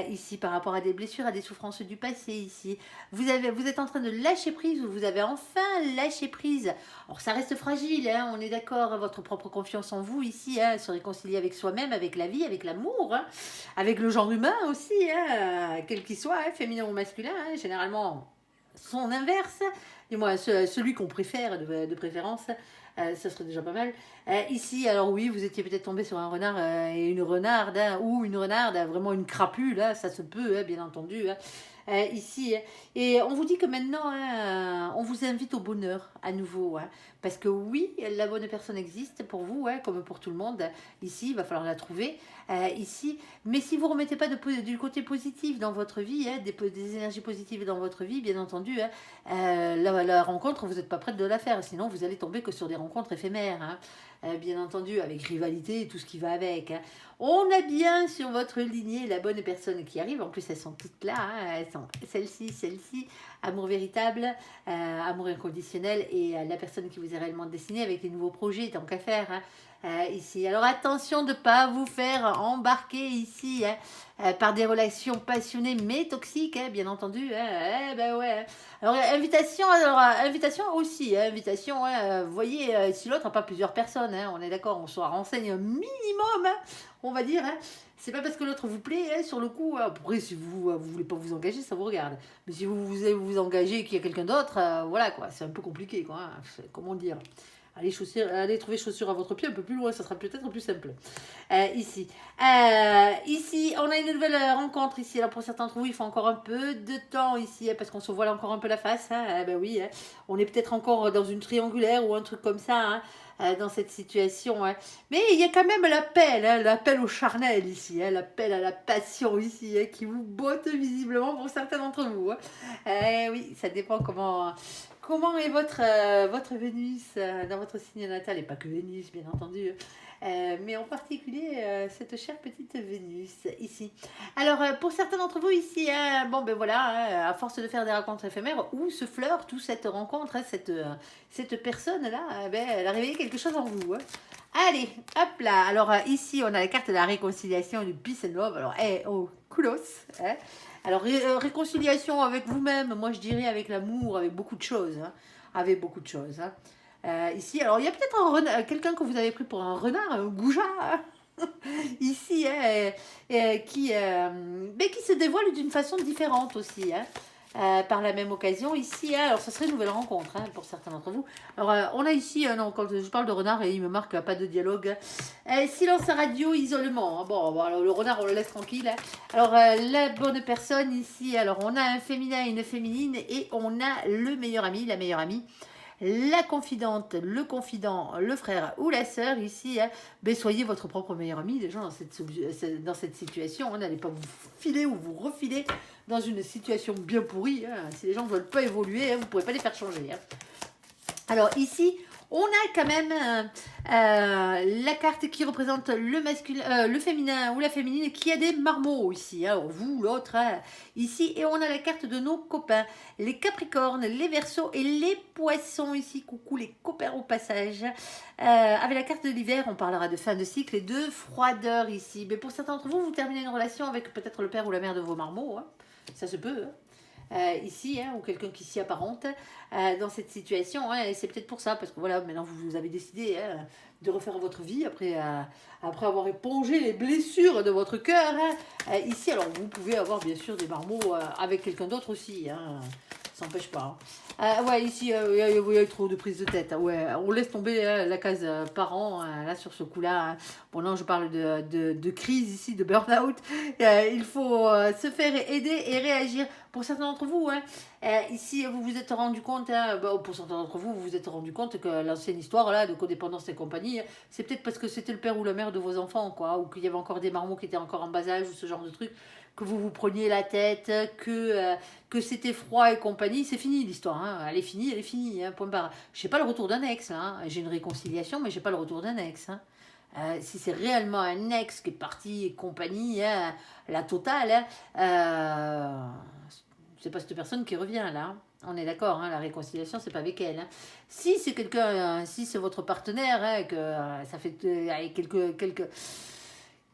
Ici, par rapport à des blessures, à des souffrances du passé. Ici, vous êtes en train de lâcher prise, ou vous avez enfin lâché prise. Alors, ça reste fragile, hein, on est d'accord. Votre propre confiance en vous ici, hein, se réconcilier avec soi-même, avec la vie, avec l'amour, hein, avec le genre humain aussi, hein, quel qu'il soit, hein, féminin ou masculin, hein, généralement son inverse, du moins celui qu'on préfère de préférence, ça serait déjà pas mal. Ici, alors oui, vous étiez peut-être tombé sur un renard et une renarde, hein, ou une renarde, vraiment une crapule, là, ça se peut, hein, bien entendu. Hein. Ici, hein. Et on vous dit que maintenant, hein, on vous invite au bonheur à nouveau. Hein, parce que oui, la bonne personne existe pour vous, hein, comme pour tout le monde. Ici, il va falloir la trouver. Ici, mais si vous ne remettez pas du côté positif dans votre vie, hein, des énergies positives dans votre vie, bien entendu, hein, la rencontre, vous n'êtes pas prête de la faire. Sinon, vous allez tomber que sur des rencontres éphémères. Hein, bien entendu, avec rivalité et tout ce qui va avec. Hein. On a bien sur votre lignée la bonne personne qui arrive. En plus, elles sont toutes là. Hein. Elles sont celle-ci, amour véritable, amour inconditionnel et la personne qui vous est réellement destinée avec les nouveaux projets, tant qu'à faire. Hein. Ici. Alors attention de ne pas vous faire embarquer ici hein, par des relations passionnées mais toxiques, hein, bien entendu. Hein, ben ouais. Alors invitation aussi, hein, invitation. Hein, vous voyez, si l'autre n'a pas plusieurs personnes, hein, on est d'accord, on se renseigne un minimum, hein, on va dire. Hein. C'est pas parce que l'autre vous plaît, hein, sur le coup. Après, si vous voulez pas vous engager, ça vous regarde. Mais si vous vous engagez et qu'il y a quelqu'un d'autre, voilà quoi, c'est un peu compliqué, quoi. Hein, comment dire. Allez trouver chaussures à votre pied un peu plus loin, ça sera peut-être plus simple. Ici. Ici, on a une nouvelle rencontre ici. Alors pour certains d'entre vous, il faut encore un peu de temps ici, hein, parce qu'on se voit encore un peu la face. Hein. Ben oui, hein. On est peut-être encore dans une triangulaire ou un truc comme ça. Hein. Dans cette situation. Hein. Mais il y a quand même l'appel, hein, l'appel au charnel ici, hein, l'appel à la passion ici, hein, qui vous botte visiblement pour certains d'entre vous. Hein. Oui, ça dépend comment est votre Vénus dans votre signe natal, et pas que Vénus, bien entendu, mais en particulier cette chère petite Vénus ici. Alors, pour certains d'entre vous ici, hein, bon ben voilà, hein, à force de faire des rencontres éphémères, ou ce flirt, ou cette rencontre, hein, cette personne-là, elle a réveillé quelque chose en vous. Hein. Allez, hop là. Alors ici, on a la carte de la réconciliation du Peace and Love. Alors, coolos. Hein. Alors, réconciliation avec vous-même, moi je dirais avec l'amour, avec beaucoup de choses. Hein. Avec beaucoup de choses. Hein. Ici, alors il y a peut-être quelqu'un que vous avez pris pour un renard, un goujat. Hein. Ici, hein, mais qui se dévoile d'une façon différente aussi, hein. Par la même occasion, ici, hein, alors ce serait une nouvelle rencontre, hein, pour certains d'entre vous. Alors, on a ici, non, quand je parle de renard, et il me marque pas de dialogue. Silence à radio, isolement, hein. Bon, alors, le renard, on le laisse tranquille, hein. Alors, la bonne personne ici, alors on a un féminin et une féminine, et on a le meilleur ami, la meilleure amie, la confidente, le confident, le frère ou la sœur ici, hein, ben soyez votre propre meilleur ami. Les gens dans cette situation, hein, n'allez pas vous filer ou vous refiler dans une situation bien pourrie, hein. Si les gens ne veulent pas évoluer, hein, vous ne pourrez pas les faire changer, hein. Alors ici, on a quand même la carte qui représente le masculin, le féminin ou la féminine qui a des marmots ici, hein. Alors vous, l'autre, hein, ici. Et on a la carte de nos copains, les capricornes, les verseaux et les poissons ici. Coucou les copains au passage. Avec la carte de l'hiver, on parlera de fin de cycle et de froideur ici. Mais pour certains d'entre vous, vous terminez une relation avec peut-être le père ou la mère de vos marmots, hein. Ça se peut, hein. Ici, hein, ou quelqu'un qui s'y apparente dans cette situation, hein, et c'est peut-être pour ça, parce que voilà, maintenant vous avez décidé, hein, de refaire votre vie après avoir épongé les blessures de votre cœur, hein. Ici, alors vous pouvez avoir bien sûr des marmots avec quelqu'un d'autre aussi, hein, ça n'empêche pas, hein. Ouais, ici, il y a trop de prise de tête, hein. Ouais, on laisse tomber, hein, la case parent, hein, là sur ce coup-là, hein. Bon, non, je parle de crise ici, de burn-out. Il faut se faire aider et réagir. Pour certains d'entre vous, hein, ici, vous vous êtes rendu compte, hein, bon, pour certains d'entre vous, vous vous êtes rendu compte que l'ancienne histoire là, de codépendance et compagnie, c'est peut-être parce que c'était le père ou la mère de vos enfants, quoi, ou qu'il y avait encore des marmots qui étaient encore en bas âge, ou ce genre de truc, que vous vous preniez la tête, que c'était froid et compagnie. C'est fini l'histoire, hein. Elle est finie, hein, point barre. Je n'ai pas le retour d'un ex, là, hein. J'ai une réconciliation, mais j'ai pas le retour d'un ex, hein. Si c'est réellement un ex qui est parti et compagnie, hein, la totale, hein, c'est pas cette personne qui revient là, hein. On est d'accord, hein, la réconciliation, c'est pas avec elle, hein. Si c'est quelqu'un, si c'est votre partenaire, hein, que ça fait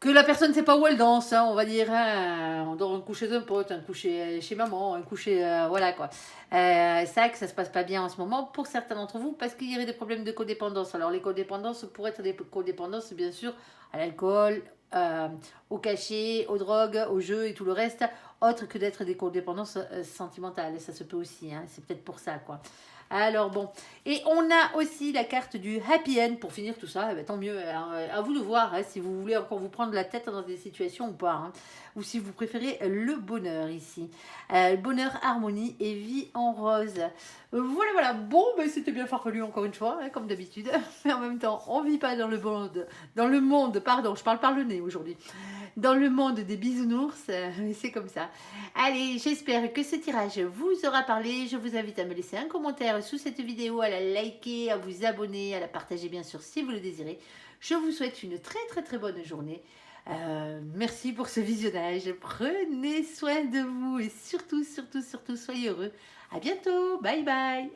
que la personne ne sait pas où elle danse, hein, on va dire, hein. On dort un coup chez un pote, un coup chez maman, un coup chez... voilà quoi. C'est vrai que ça se passe pas bien en ce moment pour certains d'entre vous parce qu'il y aurait des problèmes de codépendance. Alors les codépendances pourraient être des codépendances bien sûr à l'alcool, au cachet, aux drogues, aux jeux et tout le reste, autre que d'être des codépendances sentimentales. Ça se peut aussi, hein, c'est peut-être pour ça quoi. Alors bon, et on a aussi la carte du happy end pour finir tout ça. Eh ben, tant mieux, à vous de voir, hein, si vous voulez encore vous prendre la tête dans des situations ou pas, hein, ou si vous préférez le bonheur ici. Bonheur, harmonie et vie en rose. Voilà, voilà. Bon, ben, c'était bien farfelu encore une fois, hein, comme d'habitude. Mais en même temps, on vit pas dans le monde, pardon, je parle par le nez aujourd'hui, dans le monde des bisounours, c'est comme ça. Allez, j'espère que ce tirage vous aura parlé. Je vous invite à me laisser un commentaire sous cette vidéo, à la liker, à vous abonner, à la partager bien sûr si vous le désirez. Je vous souhaite une très très très bonne journée. Merci pour ce visionnage. Prenez soin de vous et surtout, surtout, surtout, soyez heureux. À bientôt. Bye bye.